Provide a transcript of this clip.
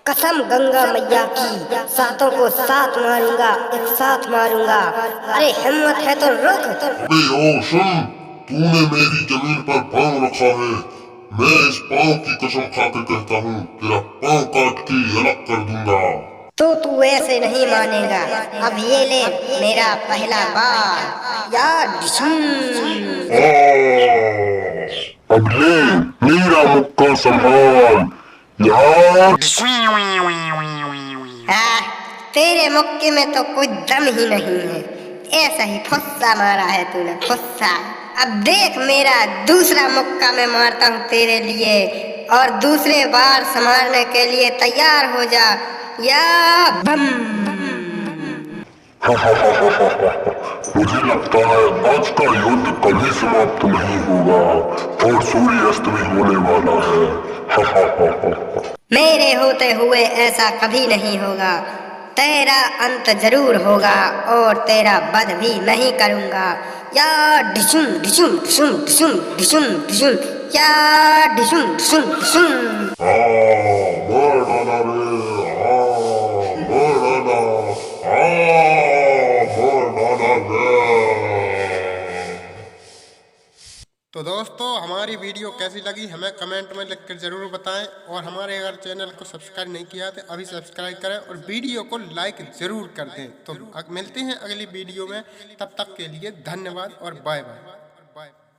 कसम गंगा मैया की, सातों को साथ मारूंगा, एक साथ मारूंगा। अरे हिम्मत है तो रुक। अबे ओ सुन, तूने मेरी जमीन पर पाँव रखा है। मैं इस पाँव की कसम खा के कहता हूँ, तेरा पाँव काट के अलग कर दूंगा। तो तू ऐसे नहीं मानेगा। अब ये ले मेरा पहला बार या डिशुम। अब ले मेरा मुक्का संभाल यार। हाँ, तेरे मुक्के में तो कोई दम ही नहीं है। ऐसा ही फुस्सा मारा है तूने, फुस्सा। अब देख मेरा दूसरा मुक्का मैं मारता हूँ तेरे लिए, और दूसरे बार संभालने के लिए तैयार हो जा या बम। मुझे लगता है आज का युद्ध कभी समाप्त नहीं होगा और सूर्यास्त भी होने वाला है। मेरे होते हुए ऐसा कभी नहीं होगा। तेरा अंत जरूर होगा और तेरा वध भी नहीं करूंगा या डिशुम डिशुम डिशुम डिशुम डिशुम डिशुम या डिशुम डिशुम डिशुम। मार डाला रे, मार डाला, मार डाला रे। तो दोस्तों हमारी वीडियो कैसी लगी हमें कमेंट में लिखकर ज़रूर बताएं, और हमारे अगर चैनल को सब्सक्राइब नहीं किया तो अभी सब्सक्राइब करें और वीडियो को लाइक ज़रूर कर दें। तो मिलते हैं अगली वीडियो में, तब तक के लिए धन्यवाद और बाय बाय।